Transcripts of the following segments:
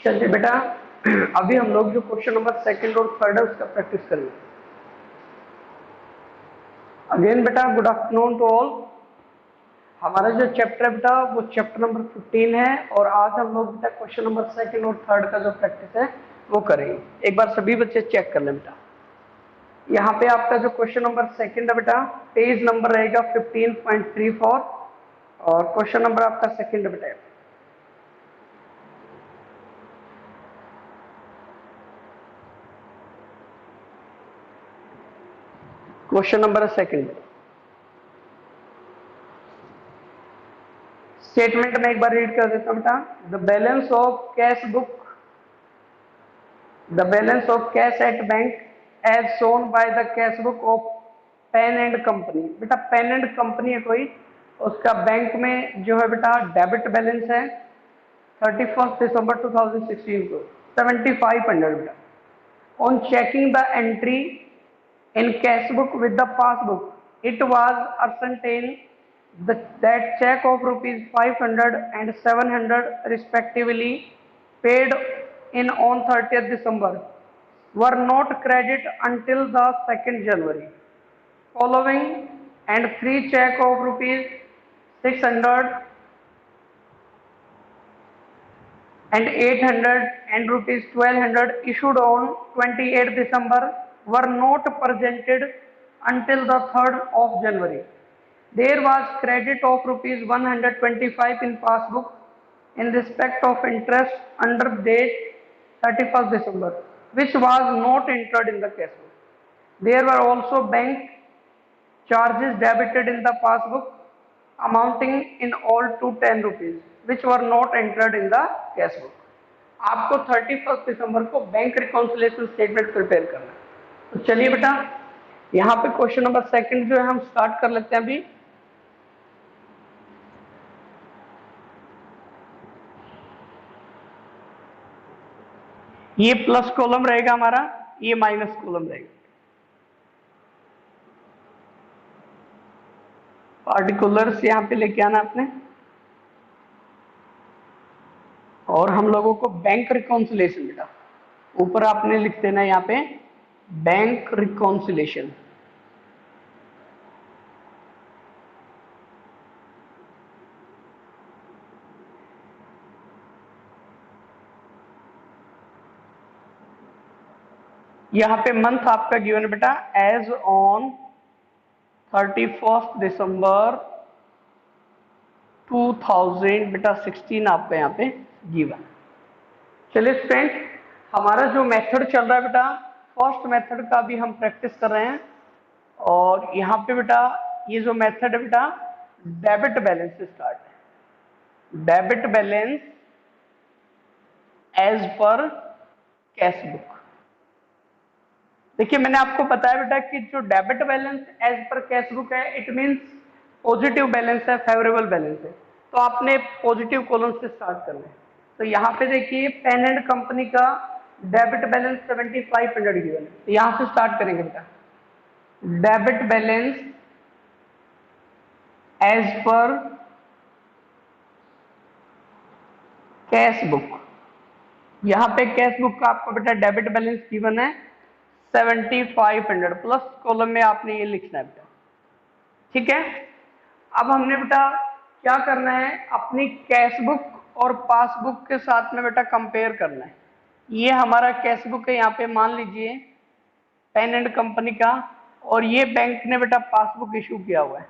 चलिए बेटा, अभी हम लोग जो क्वेश्चन नंबर सेकंड और थर्ड है उसका प्रैक्टिस करेंगे। अगेन बेटा गुड आफ्टरनून टू ऑल। हमारा जो चैप्टर है बेटा वो चैप्टर नंबर 15 है और आज हम लोग बेटा क्वेश्चन नंबर सेकंड और थर्ड का जो प्रैक्टिस है वो करेंगे। एक बार सभी बच्चे चेक कर लें बेटा। यहाँ पे आपका जो क्वेश्चन नंबर सेकंड है बेटा, पेज नंबर रहेगा 15.34 और क्वेश्चन नंबर आपका सेकंड है बेटा। क्वेश्चन नंबर सेकंड स्टेटमेंट में एक बार रीड कर देता हूं बेटा। The balance of cash book, the balance of cash at bank as shown by the cash book of Pen and company. बेटा पेन एंड कंपनी है कोई, उसका बैंक में जो है बेटा डेबिट बैलेंस है 31 दिसंबर 2016 को 7500 बेटा। On checking the entry in cash book with the passbook, it was ascertained that check of rupees 500 and 700 respectively paid in on 30th December were not credited until the 2nd January following, and 3 check of rupees 600 and 800 and rupees 1200 issued on 28th December were not presented until the 3rd of January. There was credit of rupees 125 in passbook in respect of interest under date 31st December, which was not entered in the cash book. There were also bank charges debited in the passbook amounting in all to 10 rupees, which were not entered in the cash book. आपको 31 दिसंबर को bank reconciliation statement prepare करना है। तो चलिए बेटा, यहाँ पे question number second जो है हम स्टार्ट कर लेते हैं अभी। ये प्लस कॉलम रहेगा हमारा, ये माइनस कॉलम रहेगा। पार्टिकुलर्स यहाँ पे लेके आना आपने, और हम लोगों को बैंक रिकॉन्सिलेशन बेटा ऊपर आपने लिख देना यहाँ पे बैंक रिकॉन्सिलेशन। यहाँ पे मंथ आपका गिवन बेटा एज ऑन 31 दिसंबर 2000 बेटा 16 आपका यहाँ पे गिवन। चलिए फ्रेंड, हमारा जो मेथड चल रहा है बेटा, फर्स्ट मेथड का भी हम प्रैक्टिस कर रहे हैं। और यहाँ पे बेटा ये जो मेथड है बेटा डेबिट बैलेंस से स्टार्ट है। Debit balance as per cash book. देखिए मैंने आपको बताया बेटा कि जो debit balance as per cash book है इट मींस पॉजिटिव बैलेंस है, फेवरेबल बैलेंस है। तो आपने पॉजिटिव कॉलम से स्टार्ट करना है। तो यहाँ पे देखिए पेन एंड कंपनी का डेबिट बैलेंस 7500 गिवन है, तो यहाँ से स्टार्ट करेंगे बेटा। Debit balance as per cash book. यहाँ पे कैश बुक का आपको बेटा डेबिट बैलेंस गिवन है 7500, प्लस कॉलम में आपने ये लिखना है बेटा। ठीक है, अब हमने बेटा क्या करना है, अपनी कैश बुक और पासबुक के साथ में बेटा कंपेयर करना है। ये हमारा कैश बुक है, यहाँ पे मान लीजिए पेन एंड कंपनी का, और ये बैंक ने बेटा पासबुक इशू किया हुआ है।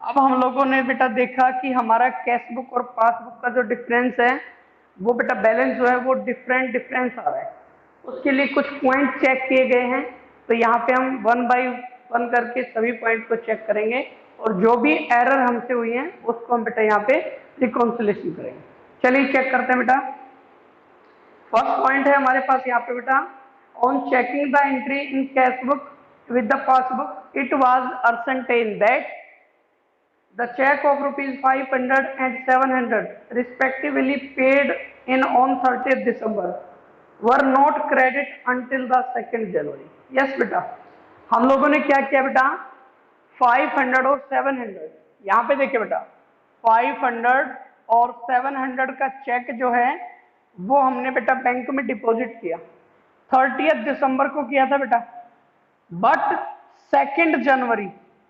अब हम लोगों ने बेटा देखा कि हमारा कैश बुक और पासबुक का जो डिफरेंस है वो बेटा बैलेंस जो है वो डिफरेंस आ रहा है। उसके लिए कुछ पॉइंट चेक किए गए हैं, तो यहाँ पे हम 1 बाय 1 करके सभी पॉइंट को चेक करेंगे और जो भी एरर हमसे हुई है उसको हम बेटा यहाँ पे रिकॉन्सिलेशन करेंगे। चलिए चेक करते हैं बेटा। फर्स्ट पॉइंट है हमारे पास यहाँ पे बेटा, on checking the entry in cash book with the passbook it was ascertained that the check of rupees 500 and 700 respectively paid in on 30th December were not credited until the 2nd January. Yes बेटा, हम लोगों ने क्या किया बेटा, 500 और 700, यहाँ पे देखिए बेटा 500 और 700 का चेक जो है वो हमने बेटा बैंक में डिपॉजिट किया, 30 दिसंबर को किया था बेटा, बट 2 जनवरी,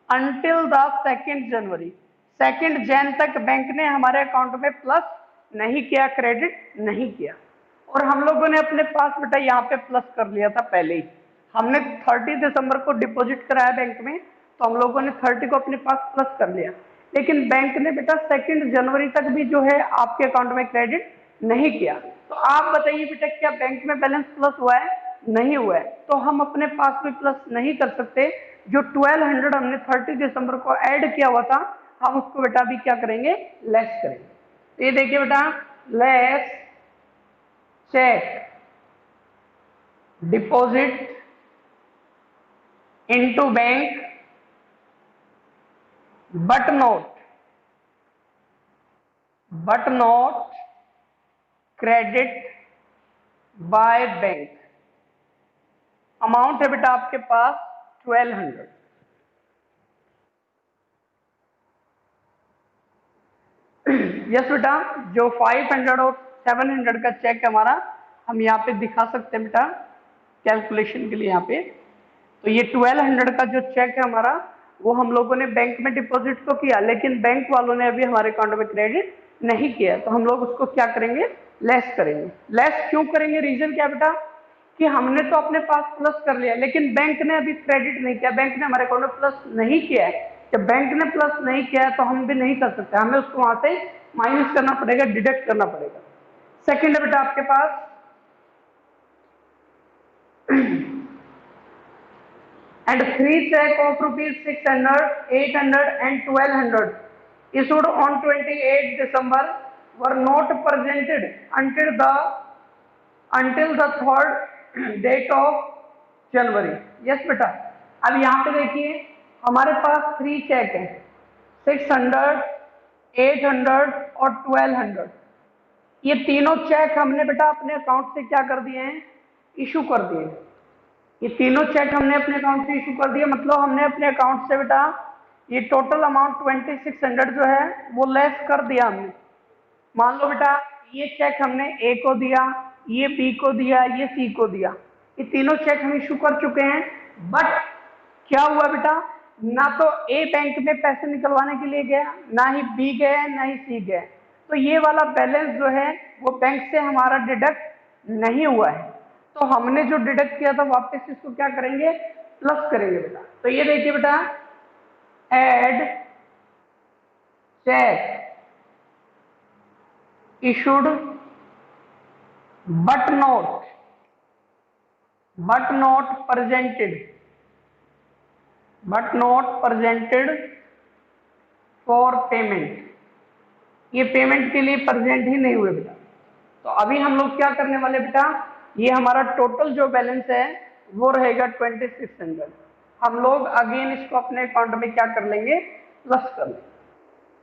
अंटिल द 2 जनवरी, 2 जैन तक बैंक ने हमारे अकाउंट में प्लस नहीं किया, क्रेडिट नहीं किया। और हम लोगों ने अपने पास बेटा यहाँ पे प्लस कर लिया था पहले ही, हमने 30 दिसंबर को डिपॉजिट कराया बैंक में, तो हम लोगों ने 30 को अपने पास प्लस कर लिया। लेकिन बैंक ने बेटा 2 जनवरी तक भी जो है आपके अकाउंट में क्रेडिट नहीं किया। तो आप बताइए बेटा, क्या बैंक में बैलेंस प्लस हुआ है? नहीं हुआ है। तो हम अपने पास भी प्लस नहीं कर सकते। जो 1200 हमने 30 दिसंबर को ऐड किया हुआ था, हम उसको बेटा अभी क्या करेंगे? लेस करेंगे। तो ये देखिए बेटा, less cheque deposit into bank but not credit by bank. Amount है बेटा आपके पास 1200। यस बेटा, जो 500 और 700 का चेक है हमारा, हम यहाँ पे दिखा सकते हैं बेटा कैलकुलेशन के लिए यहाँ पे। तो ये 1200 का जो चेक है हमारा, वो हम लोगों ने बैंक में डिपॉजिट तो किया, लेकिन बैंक वालों ने अभी हमारे अकाउंट में क्रेडिट नहीं किया, तो हम लोग उसको क्या करेंगे? लेस करेंगे। लेस क्यों करेंगे? रीजन क्या बेटा, कि हमने तो अपने पास प्लस कर लिया, लेकिन बैंक ने अभी क्रेडिट नहीं किया, बैंक ने हमारे अकाउंट में प्लस नहीं किया है। जब बैंक ने प्लस नहीं किया है तो हम भी नहीं कर सकते, हमें उसको वहां से माइनस करना पड़ेगा, डिडक्ट करना पड़ेगा। सेकेंड है बेटा आपके पास and free check of rupees 600, 800 and 1200 issued on 28 December were not presented until the third date of January। Yes बेटा, अब यहाँ पे देखिए हमारे पास 3 चेक है, 600, 800 और 1200। ये तीनों चेक हमने बेटा अपने अकाउंट से क्या कर दिए हैं? इशू कर दिए हैं। ये तीनों चेक हमने अपने अकाउंट से इशू कर दिया, मतलब हमने अपने अकाउंट से बेटा ये टोटल अमाउंट 2600 जो है वो लेस कर दिया हमने। मान लो बेटा ये चेक हमने ए को दिया, ये बी को दिया, ये सी को दिया, ये तीनों चेक हम इशू कर चुके हैं। बट क्या हुआ बेटा, ना तो ए बैंक में पैसे निकलवाने के लिए गया, ना ही बी गए, ना ही सी गए, तो ये वाला बैलेंस जो है वो बैंक से हमारा डिडक्ट नहीं हुआ है। तो हमने जो डिडक्ट किया था वापस इसको क्या करेंगे? प्लस करेंगे बेटा। तो ये देखिए बेटा, add cheque issued but not presented for payment। ये पेमेंट के लिए प्रेजेंट ही नहीं हुए बेटा। तो अभी हम लोग क्या करने वाले बेटा, ये हमारा टोटल जो बैलेंस है वो रहेगा 2600। हम लोग अगेन इसको अपने अकाउंट में क्या कर लेंगे? प्लस कर लेंगे।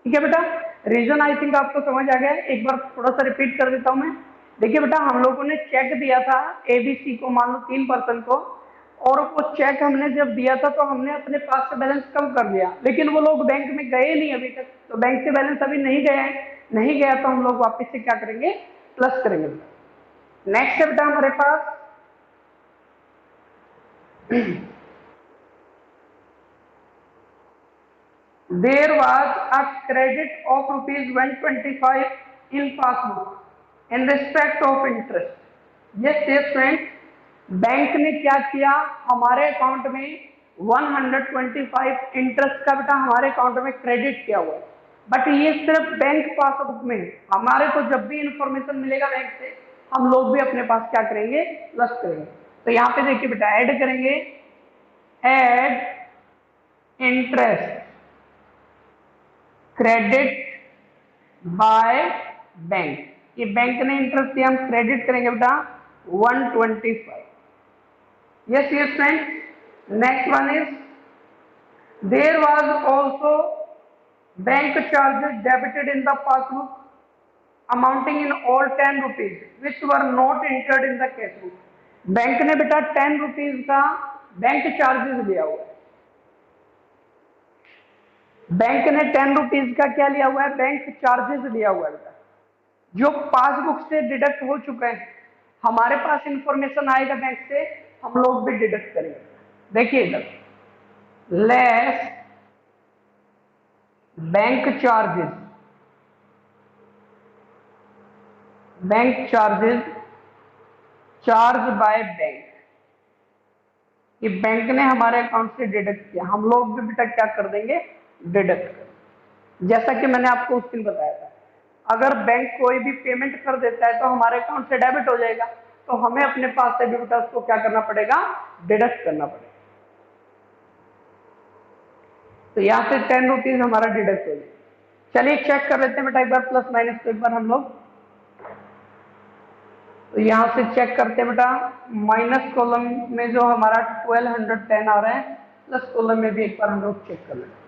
ठीक है बेटा, रीजन आई थिंक आपको समझ आ गया है। एक बार थोड़ा सा रिपीट कर देता हूं मैं। देखिए बेटा, हम लोगों ने चेक दिया था एबीसी को, मान लो 3% को, और वो चेक हमने जब दिया था तो हमने अपने पास से बैलेंस कम कर लिया, लेकिन वो लोग बैंक में गए नहीं अभी तक, तो बैंक से बैलेंस अभी नहीं गया है, नहीं गया तो हम लोग वापस से क्या करेंगे? प्लस करेंगे। नेक्स्ट है बेटा हमारे पास there was a credit of rupees 125 in passbook in respect of interest। yes friends, bank ने क्या किया? हमारे अकाउंट में 125 इंटरेस्ट का बेटा हमारे अकाउंट में क्रेडिट किया हुआ है, बट ये सिर्फ बैंक पासबुक में। हमारे को जब भी इंफॉर्मेशन मिलेगा बैंक से, हम लोग भी अपने पास क्या करेंगे? प्लस करेंगे। तो यहाँ पे देखिए बेटा, ऐड करेंगे, add interest credit by bank. ये बैंक ने इंटरेस्ट दिया, हम क्रेडिट करेंगे बेटा 125। Yes friends, next one is there was also bank charges debited in the passbook amounting in all 10 rupees which were not entered in the cash book. Bank ने बेटा 10 rupees का bank charges लिया हुआ है। Bank ने 10 rupees का क्या लिया हुआ है? बैंक चार्जेस लिया हुआ है बेटा। जो पासबुक से डिडक्ट हो चुके हैं, हमारे पास इंफॉर्मेशन आएगा बैंक से, हम लोग भी डिडक्ट करेंगे। देखिए इधर, less bank charges, bank charges charge by bank, कि बैंक ने हमारे अकाउंट से डिडक्ट किया, हम लोग भी बेटा क्या कर देंगे, डिडक्ट कर। जैसा कि मैंने आपको उस दिन बताया था, अगर बैंक कोई भी पेमेंट कर देता है तो हमारे अकाउंट से डेबिट हो जाएगा, तो हमें अपने पास से भी बेटा उसको क्या करना पड़ेगा, डिडक्ट करना पड़ेगा। तो यहाँ से 10 रुपीज हमारा डिडक्ट हो जाएगा। चलिए चेक कर लेते हैं बेटा एक बार प्लस माइनस को एक बार हम लोग। तो यहाँ से चेक करते हैं बेटा, माइनस कॉलम में जो हमारा 1210 आ रहा है, प्लस कॉलम में भी एक बार हम लोग चेक कर लेते हैं।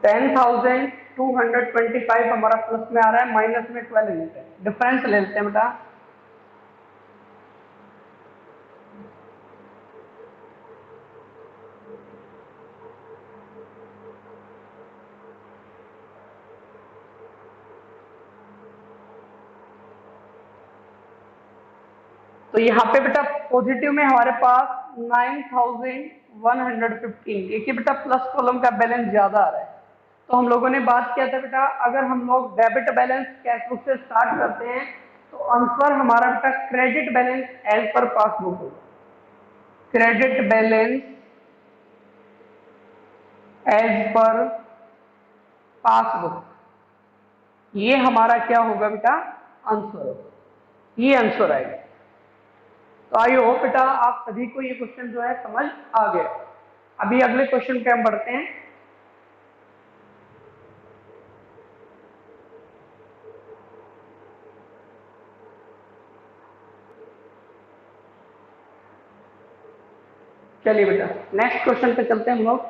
$10,225 हमारा प्लस में आ रहा है, माइनस में 1200, डिफरेंस ले लेते हैं बेटा। तो यहाँ पे बेटा पॉजिटिव में हमारे पास 9115, देखिए बेटा प्लस कॉलम का बैलेंस ज्यादा आ रहा है। तो हम लोगों ने बात किया था बेटा, अगर हम लोग डेबिट बैलेंस कैश बुक से स्टार्ट करते हैं तो आंसर हमारा बेटा credit balance as per passbook होगा। Credit balance as per passbook, ये हमारा क्या होगा बेटा, आंसर होगा, ये आंसर आएगा। तो आई होप बेटा आप सभी को ये क्वेश्चन जो है समझ आ गया। अभी अगले क्वेश्चन पे हम बढ़ते हैं। चलिए बेटा नेक्स्ट क्वेश्चन पे चलते हैं हम लोग।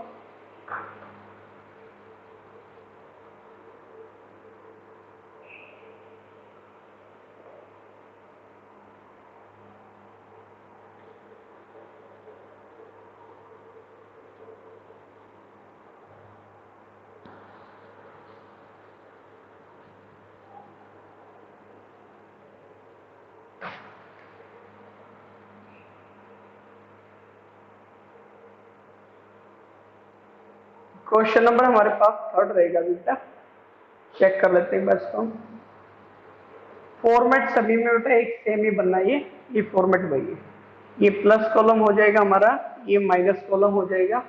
क्वेश्चन नंबर हमारे पास 3 रहेगा बेटा, चेक कर लेते हैं बस। तो फॉर्मेट सभी में बेटा एक सेम ही बनना है, ये फॉर्मेट वही है। ये प्लस कॉलम हो जाएगा हमारा, ये माइनस कॉलम हो जाएगा।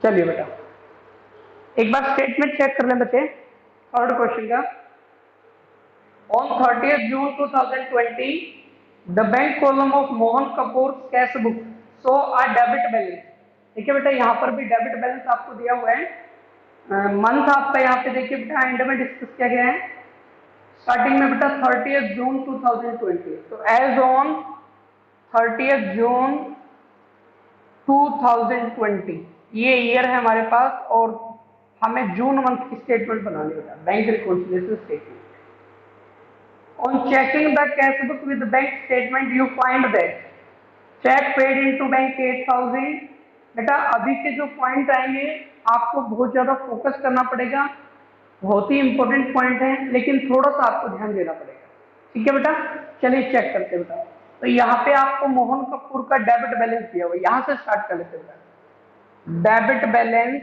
चलिए बेटा एक बार स्टेटमेंट चेक कर लें बच्चे, थर्ड क्वेश्चन का। On 30th June 2020, the bank column of Mohan Kapoor's cash book show a debit balance। देखिए बेटा यहाँ पर भी डेबिट बैलेंस आपको दिया हुआ है। मंथ आपका यहाँ पे देखिए बेटा एंड में डिस्कस किया गया है। स्टार्टिंग में बेटा 30th जून 2020, तो एज ऑन 30th जून 2020 ये ईयर है हमारे पास, और हमें जून मंथ की स्टेटमेंट बनानी होता है, bank reconciliation statement. On checking the cash book with the bank statement, you find that check paid into bank 8,000। बेटा अभी के जो पॉइंट आएंगे आपको बहुत ज्यादा फोकस करना पड़ेगा, बहुत ही इंपॉर्टेंट पॉइंट है, लेकिन थोड़ा सा आपको ध्यान देना पड़ेगा। ठीक है बेटा, चलिए चेक करते हैं बेटा। तो यहाँ पे आपको मोहन कपूर का डेबिट बैलेंस दिया हुआ है, यहां से स्टार्ट कर लेते हैं। Debit balance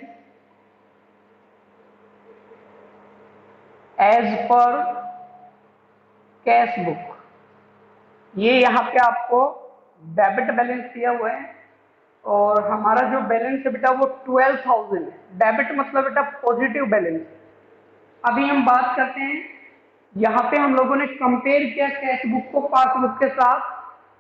as per cash book, ये यहाँ पे आपको डेबिट बैलेंस दिया हुआ है, और हमारा जो बैलेंस है बेटा वो 12,000 है। डेबिट मतलब बेटा पॉजिटिव बैलेंस। अभी हम बात करते हैं, यहाँ पे हम लोगों ने कंपेयर किया कैश बुक को पासबुक के साथ,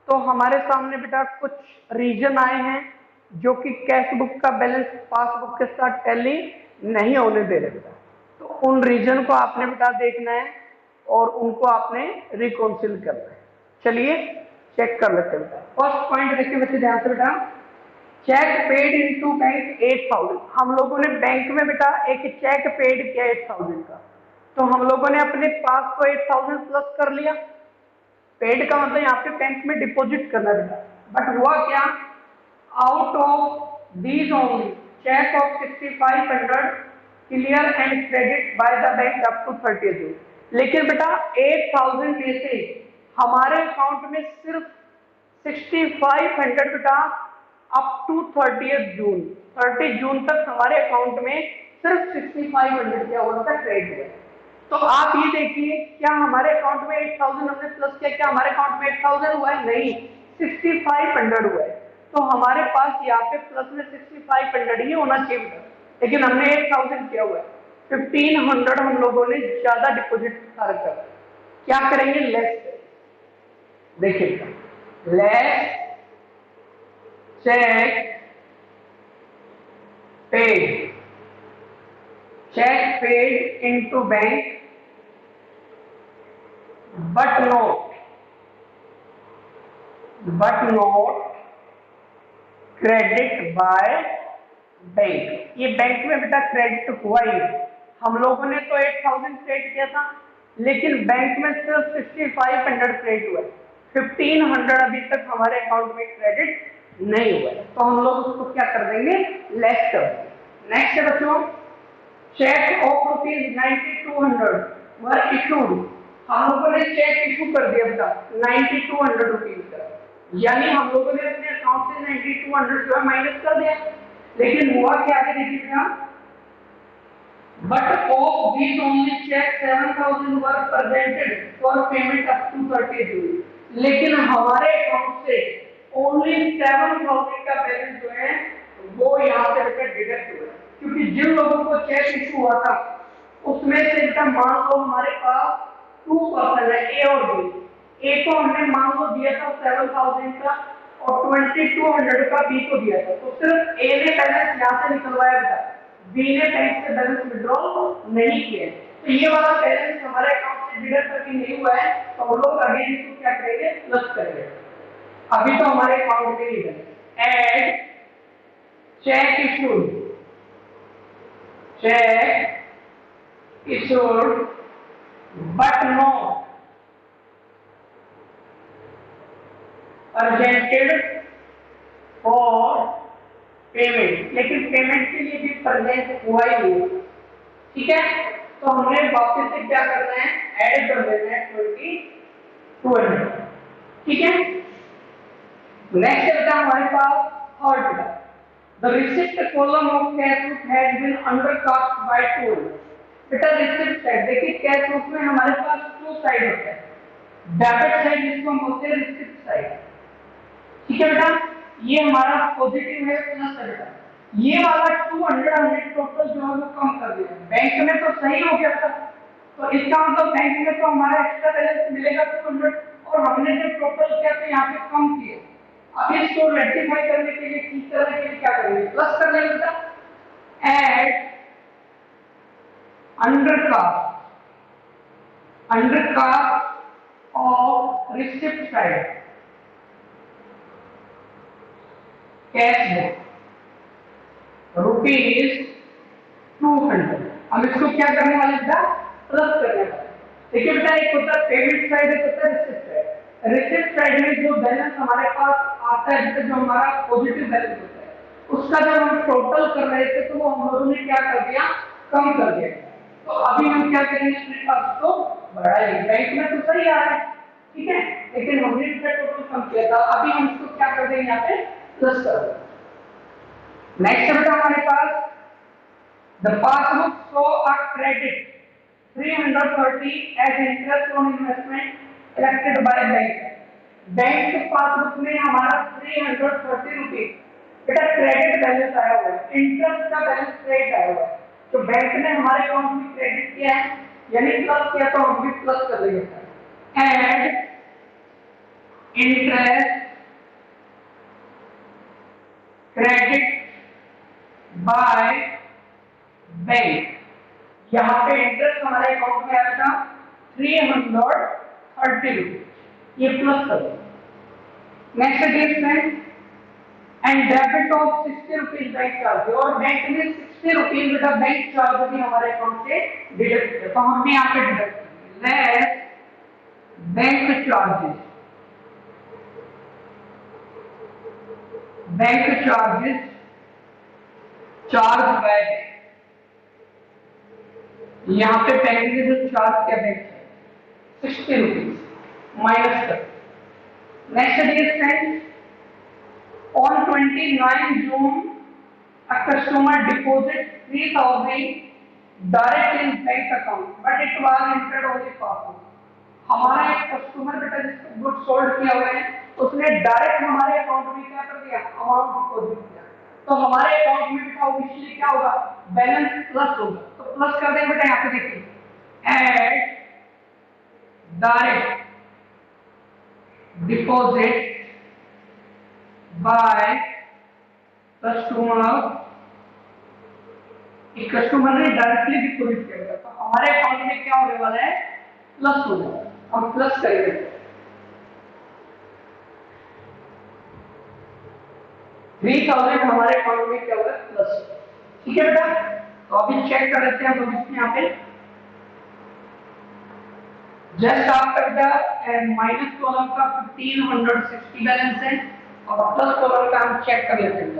तो हमारे सामने बेटा कुछ रीजन आए हैं जो कि कैश बुक का बैलेंस पासबुक के साथ टैली नहीं होने दे रहे बेटा। तो उन रीजन को आपने बेटा देखना है और उनको आपने रिकॉन्सिल करना है। चलिए चेक कर लेते हैं बेटा। फर्स्ट पॉइंट देखिए बच्चे ध्यान से बेटा, चेक पेड इनटू बैंक 8000, हम लोगों ने बैंक में बेटा एक चेक पेड किया 8000 का, तो हम लोगों ने अपने पास तो 8000 प्लस कर लिया। पेड का मतलब यहाँ पे बैंक में डिपॉजिट करना बेटा, बट हुआ क्या, out of these only cheque of 6500 clear and credit by the bank up to 30 June. लेकिन बेटा 8000 में से हमारे अकाउंट में सिर्फ 6500 बेटा अप टू 30 जून तक हमारे अकाउंट में सिर्फ 6500 क्या हुआ था, क्रेडिट हुआ। तो आप ये देखिए, क्या हमारे अकाउंट में 8000 हमने प्लस किया, क्या हमारे अकाउंट में 8000 हुआ है, नहीं, 6500 हुआ है। तो हमारे पास यहाँ पे प्लस में 6500 ही होना चाहिए था, लेकिन हमने 8000 किया हुआ है। 1500 हम लोगों ने ज्यादा डिपॉजिट कर, क्या करेंगे, लेस, देखिए less cheque paid, cheque paid into bank but not credit by bank. ये बैंक में बेटा क्रेडिट हुआ ही, हम लोगों ने तो 8000 क्रेडिट किया था, लेकिन बैंक में सिर्फ 6500 क्रेडिट हुआ है, 1500 अभी तक हमारे अकाउंट में क्रेडिट नहीं हुआ है, तो हम लोग उसको क्या कर देंगे, लेस कर देंगे। नेक्स्ट है बच्चों, चेक ऑफ ₹9200 वर इशूड, हम लोगों ने चेक इशू कर दिया बेटा 9200 रुपीज का, यानी हम लोगों ने अपने अकाउंट से 9200 जो है माइनस कर दिया। लेकिन हुआ क्या है देखिएगा, but of this only cheque 7000 were presented for payment up to 30 June, लेकिन हमारे अकाउंट से ओनली 7000 का बैलेंस जो है वो यहाँ से बेटा डिडक्ट हुआ, क्योंकि जिन लोगों को चेक इशू हुआ था उसमें से बेटा मान लो हमारे पास 2 पर्सन है, ए और बी। ए को हमने मान लो दिया था 7000 का और 2200 का बी को दिया था, तो सिर्फ ए ने बैलेंस यहाँ से निकलवाया था, बी ने बैंक से बैलेंस विड्रॉल नहीं किया। तो ये वाला बैलेंस हमारे अकाउंट से डिडक्ट करके नहीं हुआ है, तो हम लोग अगेन इसको क्या करेंगे, प्लस करेंगे। अभी तो हमारे अकाउंट में ही है, add cheque issued, cheque issued but not presented for payment, लेकिन पेमेंट के लिए भी प्रेजेंट हुआ ही नहीं, ठीक है। तो हमने वापस से क्या करना है, ऐड कर देना है 2200, ठीक है। नेक्स्ट है हमारे पास third, the receipt column of cash book has been undercast by 2। बेटा रिसिप्ट साइड देखिए, कैश बुक में हमारे पास 2 साइड होता है, डेबिट साइड जिसको हम बोलते हैं रिसिप्ट साइड, ठीक है बेटा। ये हमारा पॉजिटिव है, प्लस है बेटा, ये वाला 200 टोटल जो है वो कम कर दिया, बैंक में तो सही हो गया था, तो इसका मतलब बैंक में तो हमारा एक्स्ट्रा बैलेंस मिलेगा 200, और हमने जो टोटल किया तो यहाँ पे कम किया। अब इसको रेक्टिफाई करने के लिए, ठीक करने के लिए क्या करेंगे, प्लस कर लेंगे बेटा, add undercast of receipt side cash book ₹200। हम इसको क्या करने वाले बेटा, प्लस करने वाले। देखिए बेटा, एक होता है पेमेंट साइड, एक होता है रिसिप्ट साइड। रिसिप्ट साइड में जो बैलेंस हमारे पास आता है, जो हमारा पॉजिटिव बैलेंस होता है, उसका जब हम टोटल कर रहे थे तो वो हम लोगों ने क्या कर दिया, कम कर दिया। तो अभी हम क्या करेंगे, अपने पास को बढ़ाएंगे, बैंक में तो सही आ रहा है, ठीक है, लेकिन हमने इसका टोटल कम किया था, अभी हम इसको क्या कर देंगे, यहाँ पे प्लस कर देंगे। नेक्स्ट बेटा हमारे पास the passbook show a credit 330 as interest on investment elected by bank. Bank passbook में हमारा 330 रुपीज बेटा क्रेडिट बैलेंस आया हुआ है, इंटरेस्ट का बैलेंस क्रेडिट आया हुआ है, तो बैंक ने हमारे अकाउंट में क्रेडिट किया है, यानी प्लस किया, तो हम भी प्लस कर देंगे। Add interest credit by bank, यहाँ पे इंटरेस्ट हमारे अकाउंट में आया था 330 रुपीज, ये प्लस कर दो। Next adjustment and debit of 60 rupees bank charge, और बैंक ने 60 रुपीज बेटा बैंक चार्ज भी हमारे अकाउंट से डिडक्ट किया, तो हमने यहाँ पे डिडक्ट किया less bank charges, bank charges charge by, यहाँ पे बैंक ने जो चार्ज किया बैंक 60 रुपीज माइनस कर। Next dear friends, on 29 June a customer deposited 3,000 direct in bank account but it was entered only passbook। हमारा एक customer बेटा जिसको गुड सोल्ड किया हुआ है उसने डायरेक्ट हमारे अकाउंट में क्या कर दिया, अमाउंट डिपॉजिट किया, तो हमारे अकाउंट में बेटा ऑब्वियसली क्या होगा, बैलेंस प्लस होगा, तो प्लस कर देंगे बेटा, यहाँ पे देखिए add direct deposit by customer, एक कस्टमर ने डायरेक्टली डिपॉजिट किया तो हमारे अकाउंट में क्या होने वाला है, प्लस हो जाएगा, हम प्लस करेंगे 3000 हमारे अकाउंट में क्या होगा, प्लस। ठीक है बेटा, तो अभी चेक कर लेते हैं हम यहाँ पे just after the minus column का 1560 बैलेंस है और प्लस कॉलम का हम चेक कर लेते हैं।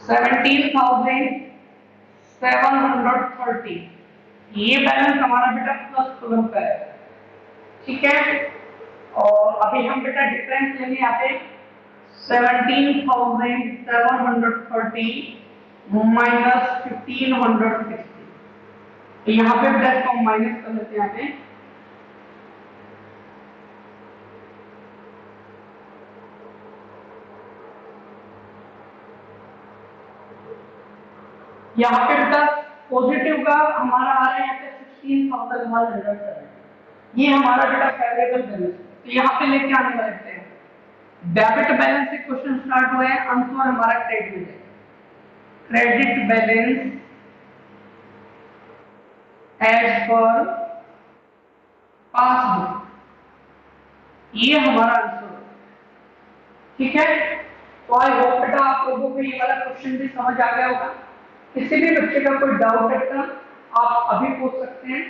$17,730 ये बैलेंस हमारा बेटा प्लस कॉलम का है। ठीक है, और अभी हम बेटा डिफरेंस लेंगे यहाँ पे 17,730 माइनस 1560, तो यहाँ पे प्लस को माइनस कर लेते हैं, यहाँ पे यहाँ पे बेटा पॉजिटिव का हमारा आ रहा है यहाँ पे 16,107, ये हमारा बेटा फेवरेबल बैलेंस, तो यहाँ पे लेके आने वाले हैं डेबिट बैलेंस से क्वेश्चन स्टार्ट हुआ है, आंसर हमारा क्रेडिट है, credit balance as per passbook, ये हमारा आंसर है। ठीक है, तो आई होप बेटा आप लोगों को ये वाला क्वेश्चन भी समझ आ गया होगा। किसी भी बच्चे का कोई डाउट है आप अभी पूछ सकते हैं।